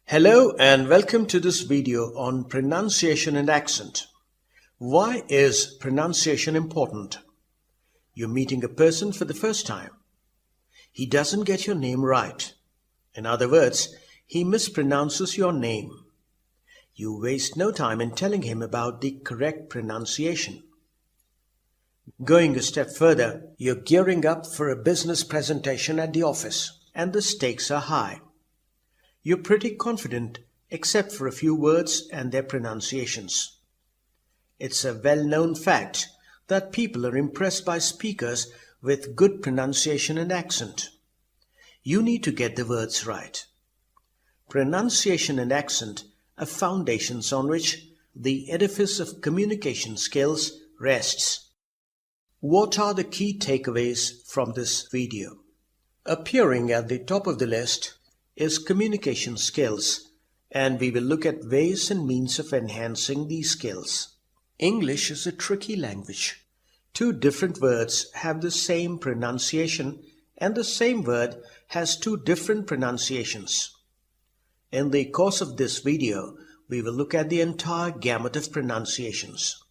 Hello and welcome to this video on pronunciation and accent. Why is pronunciation important? You're meeting a person for the first time. He doesn't get your name right. In other words, he mispronounces your name. You waste no time in telling him about the correct pronunciation. Going a step further, you're gearing up for a business presentation at the office, and the stakes are high. You're pretty confident except for a few words and their pronunciations. It's a well-known fact that people are impressed by speakers with good pronunciation and accent. You need to get the words right. Pronunciation and accent are foundations on which the edifice of communication skills rests. What are the key takeaways from this video? Appearing at the top of the list is communication skills, and we will look at ways and means of enhancing these skills. English is a tricky language. Two different words have the same pronunciation, and the same word has two different pronunciations. In the course of this video, we will look at the entire gamut of pronunciations.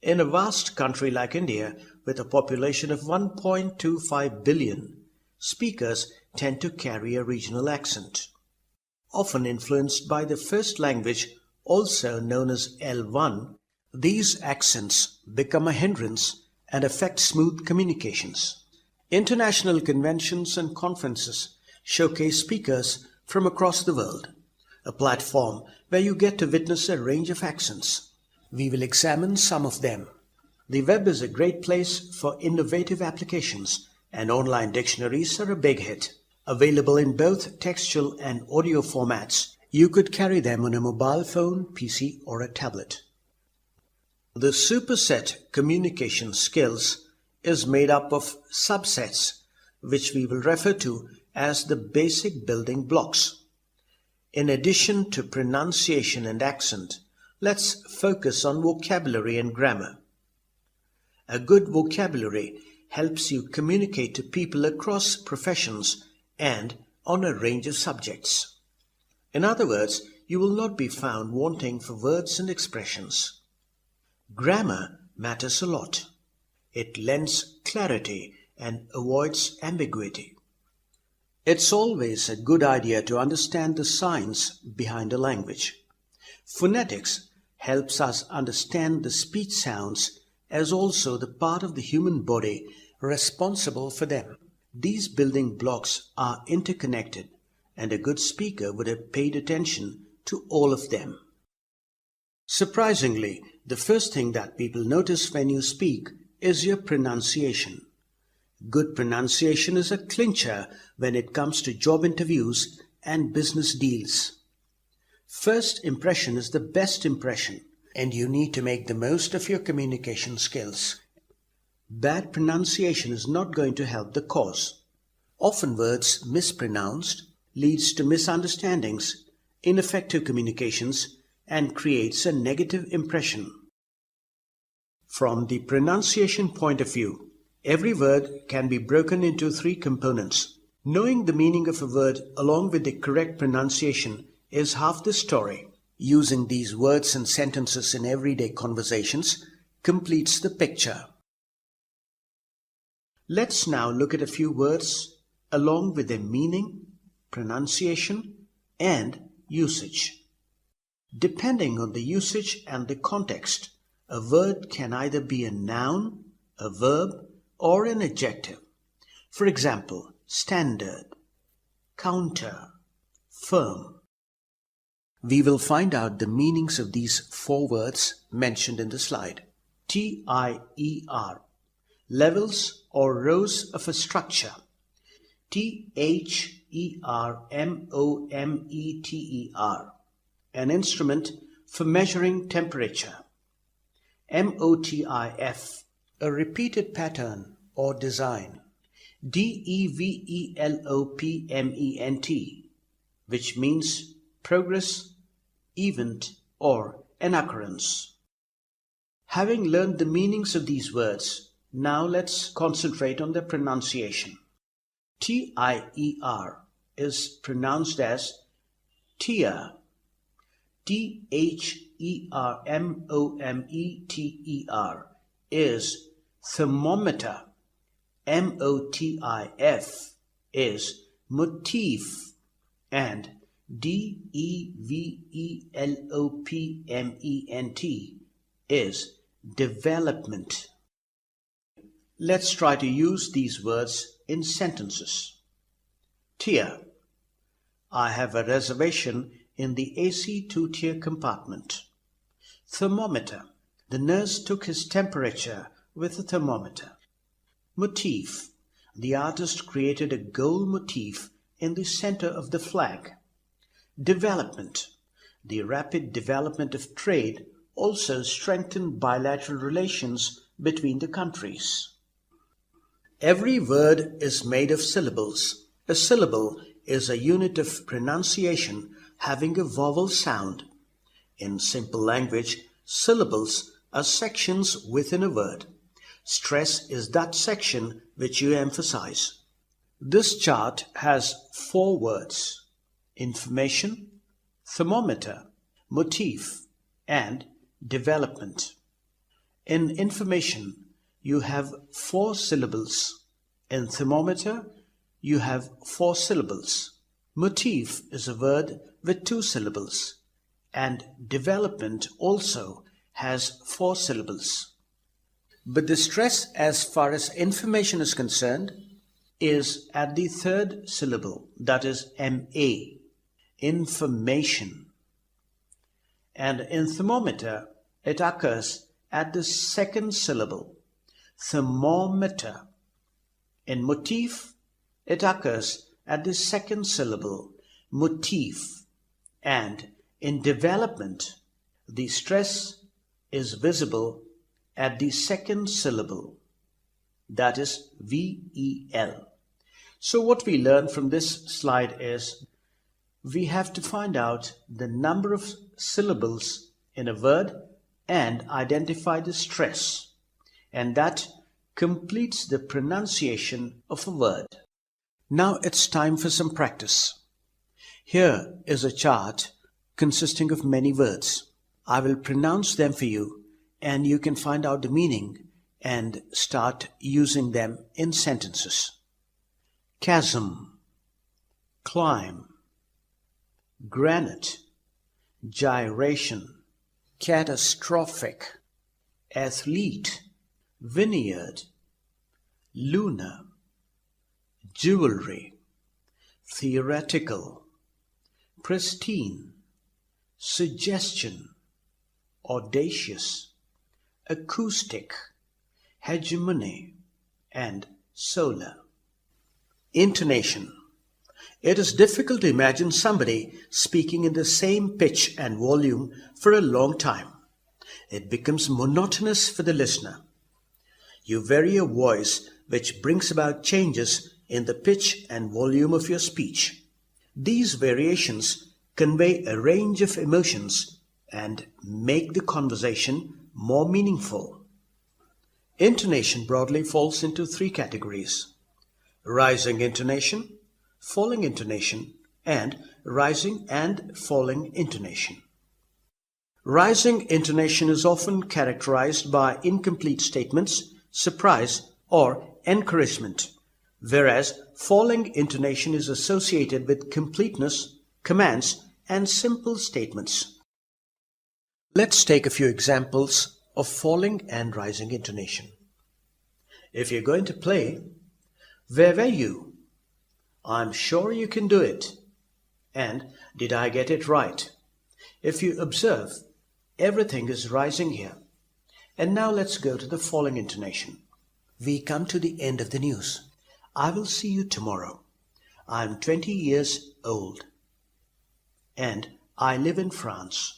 In a vast country like India, with a population of 1.25 billion, speakers tend to carry a regional accent. Often influenced by the first language, also known as L1, these accents become a hindrance and affect smooth communications. International conventions and conferences showcase speakers from across the world, a platform where you get to witness a range of accents. We will examine some of them. The web is a great place for innovative applications, and online dictionaries are a big hit. Available in both textual and audio formats, you could carry them on a mobile phone, PC, or a tablet. The superset communication skills is made up of subsets, which we will refer to as the basic building blocks. In addition to pronunciation and accent, let's focus on vocabulary and grammar. A good vocabulary helps you communicate to people across professions and on a range of subjects. In other words, you will not be found wanting for words and expressions. Grammar matters a lot. It lends clarity and avoids ambiguity. It's always a good idea to understand the science behind a language. Phonetics helps us understand the speech sounds as also the part of the human body responsible for them. These building blocks are interconnected, and a good speaker would have paid attention to all of them. Surprisingly, the first thing that people notice when you speak is your pronunciation. Good pronunciation is a clincher when it comes to job interviews and business deals. First impression is the best impression, and you need to make the most of your communication skills. Bad pronunciation is not going to help the cause. Often words mispronounced leads to misunderstandings, ineffective communications, and creates a negative impression. From the pronunciation point of view, every word can be broken into three components. Knowing the meaning of a word along with the correct pronunciation is half the story. Using these words and sentences in everyday conversations completes the picture. Let's now look at a few words along with their meaning, pronunciation, and usage. Depending on the usage and the context, a word can either be a noun, a verb, or an adjective. For example, standard, counter, firm. We will find out the meanings of these four words mentioned in the slide. TIER, levels or rows of a structure. THERMOMETER, an instrument for measuring temperature. MOTIF, a repeated pattern or design. DEVELOPMENT, which means progress, event, or an occurrence. Having learned the meanings of these words, now let's concentrate on their pronunciation. TIER is pronounced as Tear, T-H-E-R-M-O-M-E-T-E-R, is thermometer. M-O-T-I-F is motif, and D-E-V-E-L-O-P-M-E-N-T is development. Let's try to use these words in sentences. Tier. I have a reservation in the AC two-tier compartment. Thermometer. The nurse took his temperature with a thermometer. Motif. The artist created a gold motif in the center of the flag. Development. The rapid development of trade also strengthened bilateral relations between the countries. Every word is made of syllables. A syllable is a unit of pronunciation having a vowel sound. In simple language, syllables are sections within a word. Stress is that section which you emphasize. This chart has 4 words: information, thermometer, motif, and development. In information, you have 4 syllables. In thermometer, you have 4 syllables. Motif is a word with 2 syllables, and development also has 4 syllables. But the stress as far as information is concerned is at the 3rd syllable, that is MA, information. And in thermometer, it occurs at the 2nd syllable, thermometer. In motif, it occurs at the 2nd syllable, motif. And in development, the stress is visible at the 2nd syllable, that is VEL. So what we learn from this slide is we have to find out the number of syllables in a word and identify the stress, and that completes the pronunciation of a word. Now it's time for some practice. Here is a chart consisting of many words. I will pronounce them for you, and you can find out the meaning and start using them in sentences. Chasm, climb, granite, gyration, catastrophic, athlete, vineyard, lunar, jewelry, theoretical, pristine, suggestion, audacious, acoustic, hegemony, and solar. Intonation. It is difficult to imagine somebody speaking in the same pitch and volume for a long time. It becomes monotonous for the listener. You vary your voice, which brings about changes in the pitch and volume of your speech. These variations convey a range of emotions and make the conversation more meaningful. Intonation broadly falls into 3 categories: rising intonation, falling intonation, and rising and falling intonation. Rising intonation is often characterized by incomplete statements, surprise, or encouragement, whereas falling intonation is associated with completeness, commands, and simple statements. Let's take a few examples of falling and rising intonation. If you're going to play, where were you? I'm sure you can do it. And did I get it right? If you observe, everything is rising here. And now let's go to the falling intonation. We come to the end of the news. I will see you tomorrow. I'm 20 years old. And I live in France.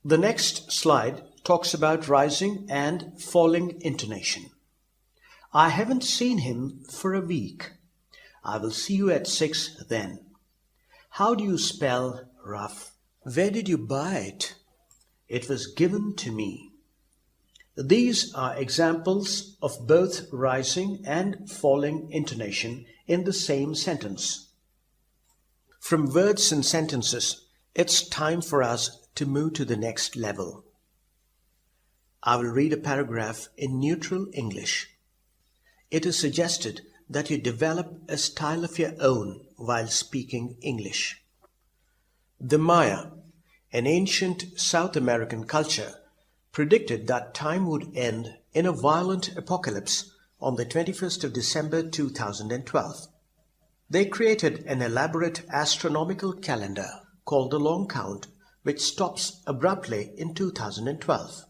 The next slide talks about rising and falling intonation. I haven't seen him for a week. I will see you at 6 then. How do you spell rough? Where did you buy it? It was given to me. These are examples of both rising and falling intonation in the same sentence. From words and sentences, it's time for us to move to the next level. I will read a paragraph in neutral English. It is suggested that you develop a style of your own while speaking English. The Maya, an ancient South American culture, predicted that time would end in a violent apocalypse on the 21st of December 2012. They created an elaborate astronomical calendar called the Long Count, which stops abruptly in 2012.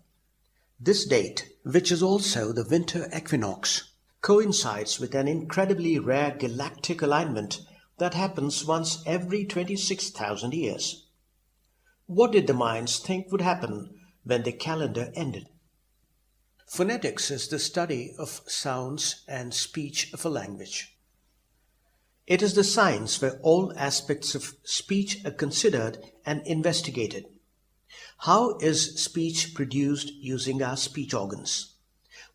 This date, which is also the winter equinox, coincides with an incredibly rare galactic alignment that happens once every 26,000 years. What did the Mayans think would happen when the calendar ended? Phonetics is the study of sounds and speech of a language. It is the science where all aspects of speech are considered and investigated. How is speech produced using our speech organs?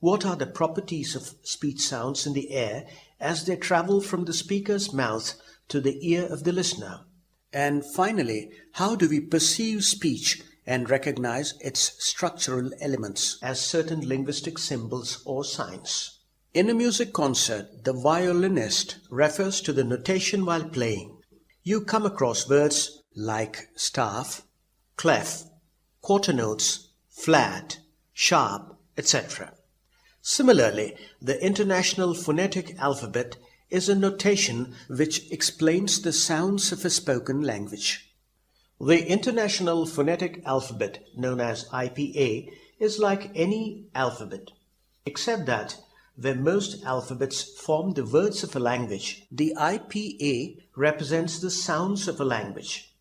What are the properties of speech sounds in the air as they travel from the speaker's mouth to the ear of the listener? And finally, how do we perceive speech and recognize its structural elements as certain linguistic symbols or signs? In a music concert, the violinist refers to the notation while playing. You come across words like staff, clef, quarter notes, flat, sharp, etc. Similarly, the International Phonetic Alphabet is a notation which explains the sounds of a spoken language. The International Phonetic Alphabet, known as IPA, is like any alphabet, except that where most alphabets form the words of a language, the IPA represents the sounds of a language.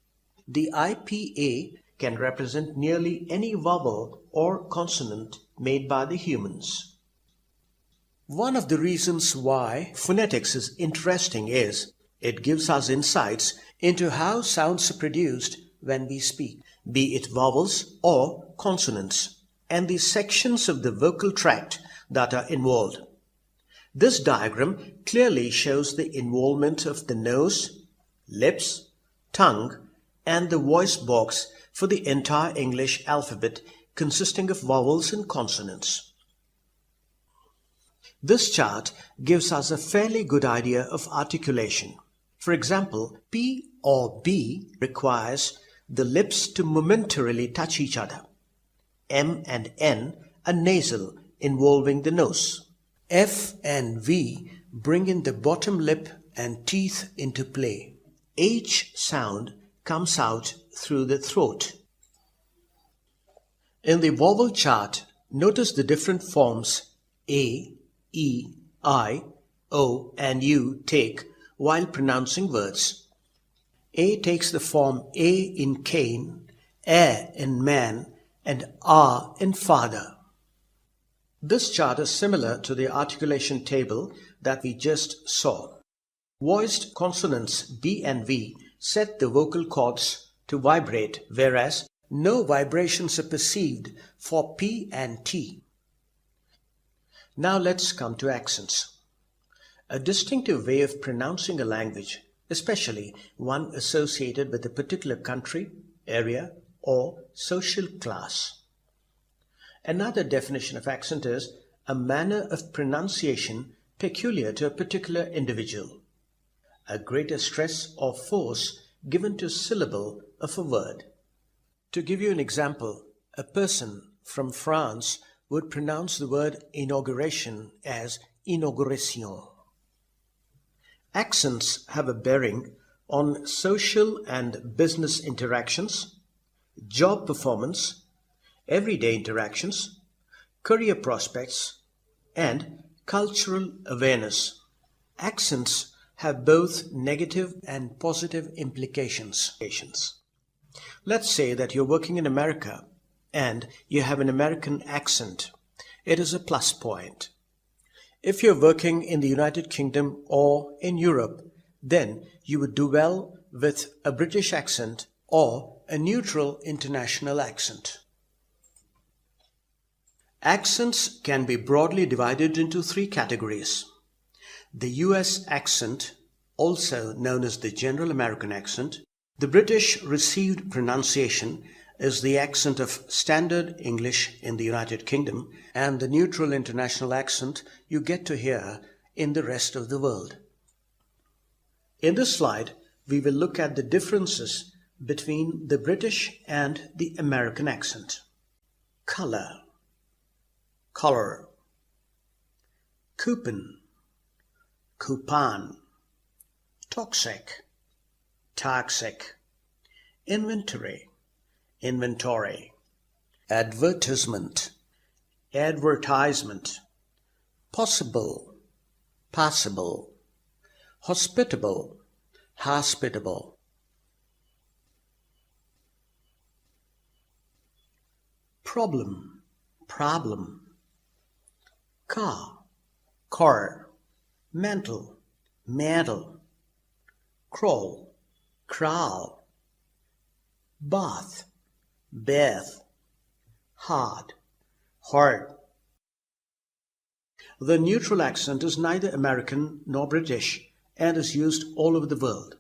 The IPA can represent nearly any vowel or consonant made by the humans. One of the reasons why phonetics is interesting is it gives us insights into how sounds are produced when we speak, be it vowels or consonants, and the sections of the vocal tract that are involved. This diagram clearly shows the involvement of the nose, lips, tongue, and the voice box for the entire English alphabet consisting of vowels and consonants. This chart gives us a fairly good idea of articulation. For example, P or B requires the lips to momentarily touch each other. M and N are nasal, involving the nose. F and V bring in the bottom lip and teeth into play. H sound comes out through the throat. In the vowel chart, notice the different forms A, E, I, O, and U take while pronouncing words. A takes the form A in cane, A in man, and R in father. This chart is similar to the articulation table that we just saw. Voiced consonants B and V set the vocal cords to vibrate, whereas no vibrations are perceived for P and T. Now let's come to accents. A distinctive way of pronouncing a language, especially one associated with a particular country, area, or social class. Another definition of accent is a manner of pronunciation peculiar to a particular individual. A greater stress or force given to a syllable of a word. To give you an example, a person from France would pronounce the word inauguration as inauguration. Accents have a bearing on social and business interactions, job performance, everyday interactions, career prospects, and cultural awareness. Accents have both negative and positive implications. Let's say that you're working in America and you have an American accent. It is a plus point. If you're working in the United Kingdom or in Europe, then you would do well with a British accent or a neutral international accent. Accents can be broadly divided into three categories: the US accent, also known as the General American accent. The British received pronunciation is the accent of Standard English in the United Kingdom and the neutral international accent you get to hear in the rest of the world. In this slide, we will look at the differences between the British and the American accent. Color, color, coupon, coupon, toxic, toxic, inventory, inventory, advertisement, advertisement, possible, possible, hospitable, hospitable. Problem, problem, car, car, mantle, mantle, crawl, crawl, bath, bath, hard, hard. The neutral accent is neither American nor British and is used all over the world.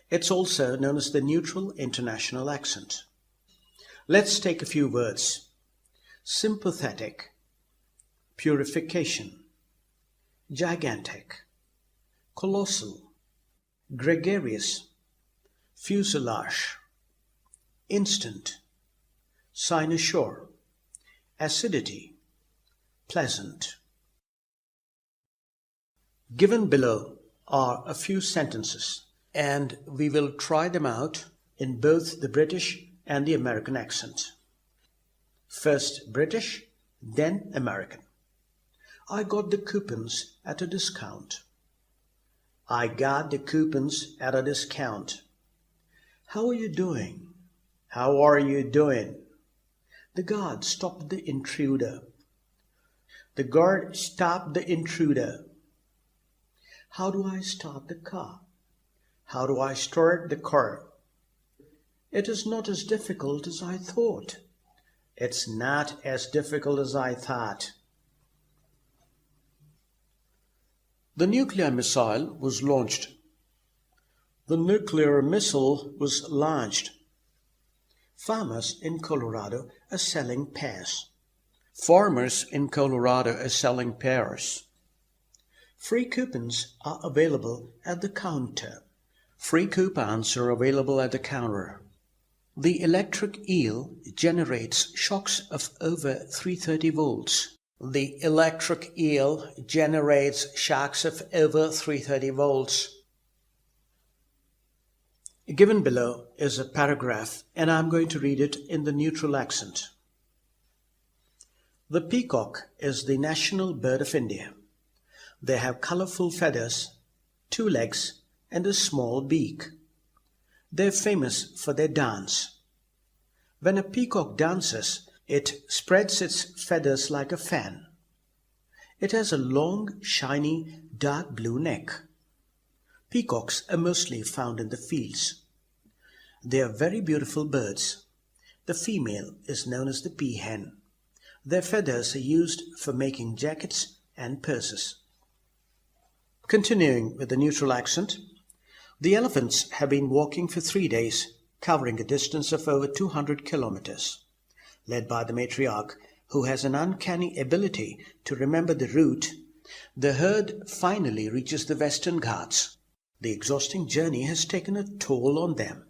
It's also known as the neutral international accent. Let's take a few words. Sympathetic, purification, gigantic, colossal, gregarious, fuselage, instant, cynosure, acidity, pleasant. Given below are a few sentences, and we will try them out in both the British and the American accent. First British, then American. I got the coupons at a discount. I got the coupons at a discount. How are you doing? How are you doing? The guard stopped the intruder. The guard stopped the intruder. How do I start the car? How do I start the car? It is not as difficult as I thought. It's not as difficult as I thought. The nuclear missile was launched. The nuclear missile was launched. Farmers in Colorado are selling pears. Farmers in Colorado are selling pears. Free coupons are available at the counter. Free coupons are available at the counter. The electric eel generates shocks of over 330 volts. The electric eel generates shocks of over 330 volts. Given below is a paragraph, and I'm going to read it in the neutral accent. The peacock is the national bird of India. They have colorful feathers, 2 legs, and a small beak. They're famous for their dance. When a peacock dances, it spreads its feathers like a fan. It has a long, shiny, dark blue neck. Peacocks are mostly found in the fields. They are very beautiful birds. The female is known as the peahen. Their feathers are used for making jackets and purses. Continuing with the neutral accent, the elephants have been walking for 3 days, covering a distance of over 200 kilometers. Led by the matriarch, who has an uncanny ability to remember the route, the herd finally reaches the Western Ghats. The exhausting journey has taken a toll on them.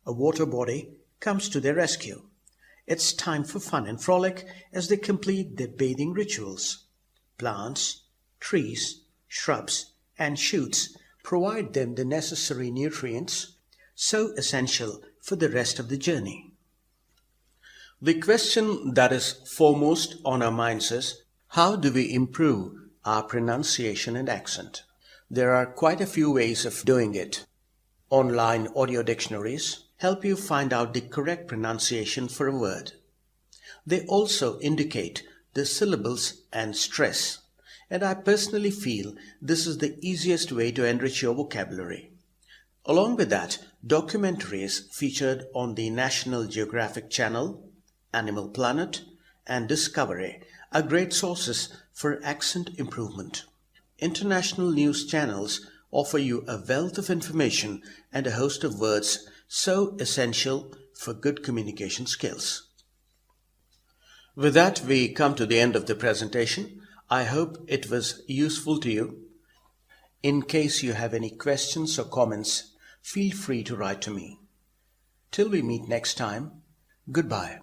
A water body comes to their rescue. It's time for fun and frolic as they complete their bathing rituals. Plants, trees, shrubs, and shoots provide them the necessary nutrients, so essential for the rest of the journey. The question that is foremost on our minds is, how do we improve our pronunciation and accent? There are quite a few ways of doing it. Online audio dictionaries help you find out the correct pronunciation for a word. They also indicate the syllables and stress, and I personally feel this is the easiest way to enrich your vocabulary. Along with that, documentaries featured on the National Geographic Channel, Animal Planet, and Discovery are great sources for accent improvement. International news channels offer you a wealth of information and a host of words so essential for good communication skills. With that, we come to the end of the presentation. I hope it was useful to you. In case you have any questions or comments, feel free to write to me. Till we meet next time, goodbye.